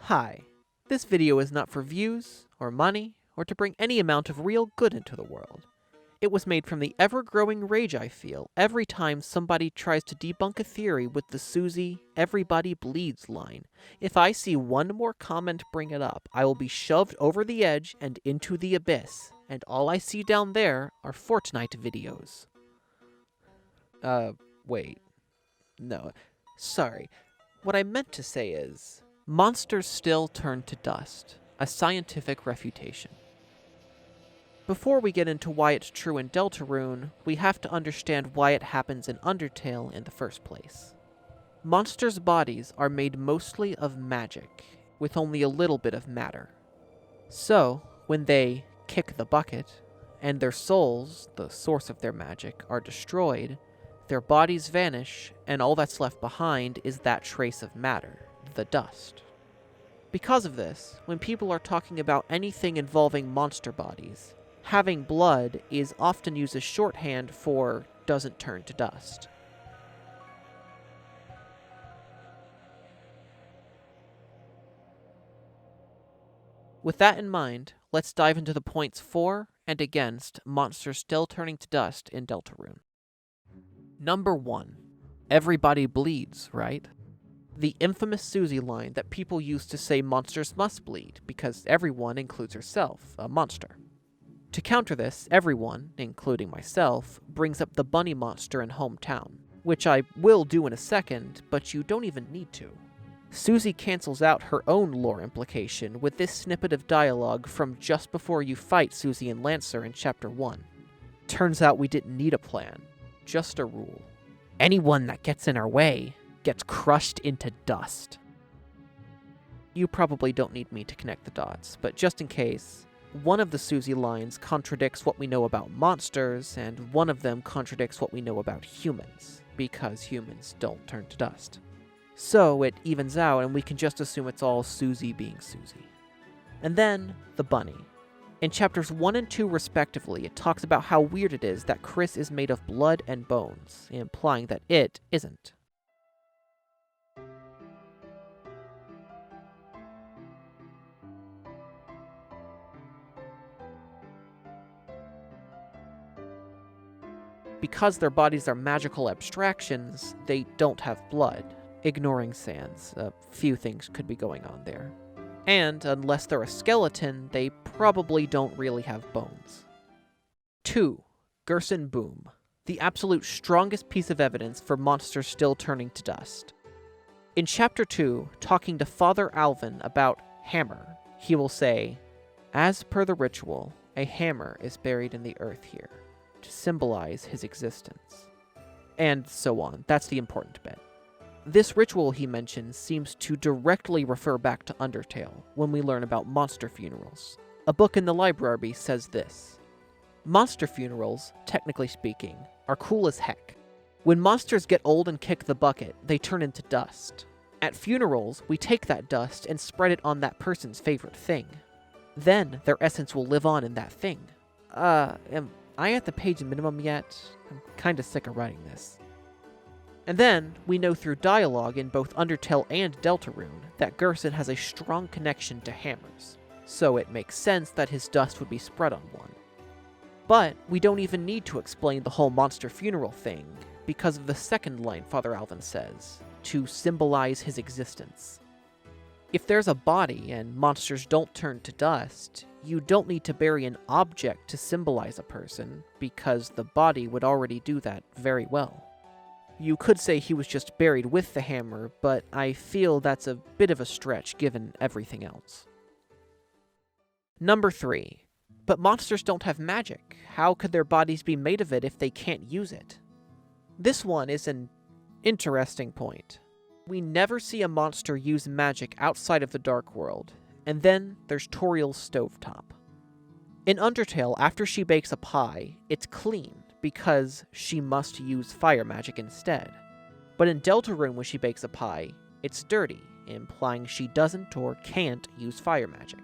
Hi, this video is not for views, or money, or to bring any amount of real good into the world. It was made from the ever-growing rage I feel every time somebody tries to debunk a theory with the Susie, everybody bleeds line. If I see one more comment bring it up, I will be shoved over the edge and into the abyss, and all I see down there are Fortnite videos. Wait. No. Sorry. What I meant to say is, monsters still turn to dust, a scientific refutation. Before we get into why it's true in Deltarune, we have to understand why it happens in Undertale in the first place. Monsters' bodies are made mostly of magic, with only a little bit of matter. So, when they kick the bucket, and their souls, the source of their magic, are destroyed, their bodies vanish, and all that's left behind is that trace of matter, the dust. Because of this, when people are talking about anything involving monster bodies, having blood is often used as shorthand for doesn't turn to dust. With that in mind, let's dive into the points for and against monsters still turning to dust in Deltarune. Number 1. Everybody bleeds, right? The infamous Susie line that people use to say monsters must bleed, because everyone includes herself, a monster. To counter this, everyone, including myself, brings up the bunny monster in Hometown, which I will do in a second, but you don't even need to. Susie cancels out her own lore implication with this snippet of dialogue from just before you fight Susie and Lancer in Chapter 1. Turns out we didn't need a plan, just a rule. Anyone that gets in our way gets crushed into dust. You probably don't need me to connect the dots, but just in case, one of the Susie lines contradicts what we know about monsters, and one of them contradicts what we know about humans, because humans don't turn to dust. So it evens out, and we can just assume it's all Susie being Susie. And then, the bunny. In chapters 1 and 2 respectively, it talks about how weird it is that Kris is made of blood and bones, implying that it isn't. Because their bodies are magical abstractions, they don't have blood. Ignoring sans, a few things could be going on there. And, unless they're a skeleton, they probably don't really have bones. 2. Gerson Boom. The absolute strongest piece of evidence for monsters still turning to dust. In Chapter 2, talking to Father Alvin about hammer, he will say, "As per the ritual, a hammer is buried in the earth here, to symbolize his existence." And so on. That's the important bit. This ritual he mentions seems to directly refer back to Undertale, when we learn about monster funerals. A book in the library says this: monster funerals, technically speaking, are cool as heck. When monsters get old and kick the bucket, they turn into dust. At funerals, we take that dust and spread it on that person's favorite thing. Then, their essence will live on in that thing. Am I at the page minimum yet? I'm kinda sick of writing this. And then, we know through dialogue in both Undertale and Deltarune that Gerson has a strong connection to hammers, so it makes sense that his dust would be spread on one. But we don't even need to explain the whole monster funeral thing, because of the second line Father Alvin says, to symbolize his existence. If there's a body and monsters don't turn to dust, you don't need to bury an object to symbolize a person, because the body would already do that very well. You could say he was just buried with the hammer, but I feel that's a bit of a stretch given everything else. Number 3. But monsters don't have magic. How could their bodies be made of it if they can't use it? This one is an interesting point. We never see a monster use magic outside of the Dark World, and then there's Toriel's stovetop. In Undertale, after she bakes a pie, it's clean, because she must use fire magic instead. But in Deltarune, when she bakes a pie, it's dirty, implying she doesn't or can't use fire magic.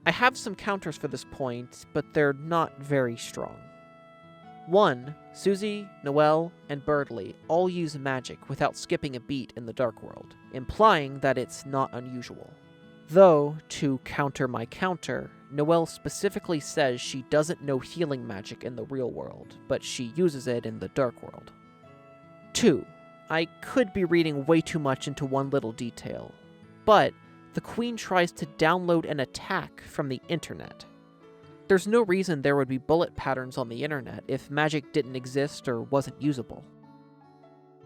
I have some counters for this point, but they're not very strong. 1. Susie, Noelle, and Birdley all use magic without skipping a beat in the Dark World, implying that it's not unusual. Though, to counter my counter, Noelle specifically says she doesn't know healing magic in the real world, but she uses it in the dark world. 2. I could be reading way too much into one little detail, but the Queen tries to download an attack from the internet. There's no reason there would be bullet patterns on the internet if magic didn't exist or wasn't usable.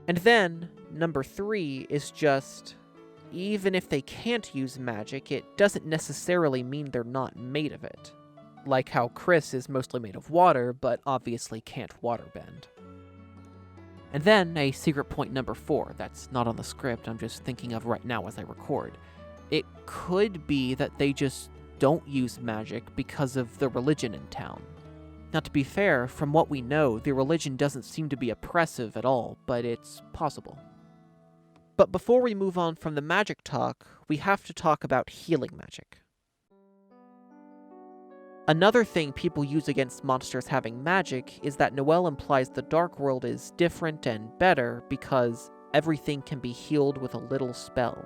And then, number 3 is just, even if they can't use magic, it doesn't necessarily mean they're not made of it. Like how Kris is mostly made of water, but obviously can't waterbend. And then, a secret point number 4 that's not on the script, I'm just thinking of right now as I record. It could be that they just don't use magic because of the religion in town. Now, to be fair, from what we know, the religion doesn't seem to be oppressive at all, but it's possible. But before we move on from the magic talk, we have to talk about healing magic. Another thing people use against monsters having magic is that Noelle implies the Dark World is different and better because everything can be healed with a little spell.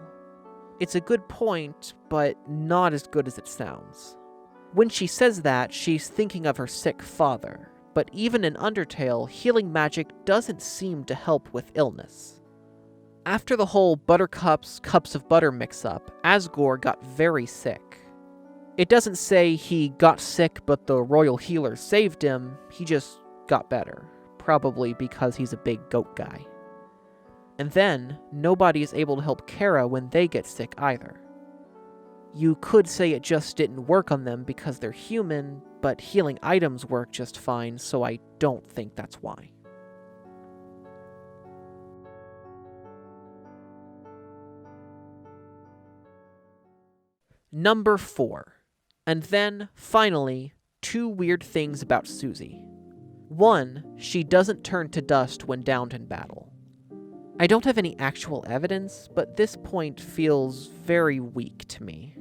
It's a good point, but not as good as it sounds. When she says that, she's thinking of her sick father, but even in Undertale, healing magic doesn't seem to help with illness. After the whole Buttercup's Cups of Butter mix-up, Asgore got very sick. It doesn't say he got sick but the royal healer saved him, he just got better, probably because he's a big goat guy. And then, nobody is able to help Chara when they get sick either. You could say it just didn't work on them because they're human, but healing items work just fine, so I don't think that's why. Number 4. And then, finally, 2 weird things about Susie. 1, she doesn't turn to dust when downed in battle. I don't have any actual evidence, but this point feels very weak to me.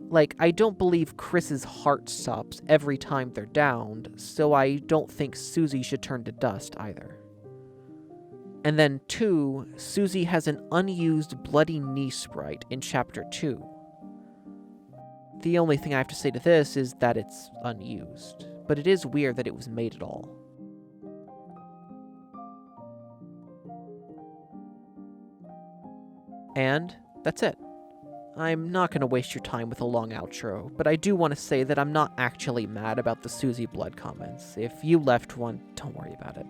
Like, I don't believe Kris's heart stops every time they're downed, so I don't think Susie should turn to dust either. And then 2, Susie has an unused bloody knee sprite in Chapter 2. The only thing I have to say to this is that it's unused, but it is weird that it was made at all. And that's it. I'm not going to waste your time with a long outro, but I do want to say that I'm not actually mad about the Susie blood comments. If you left one, don't worry about it.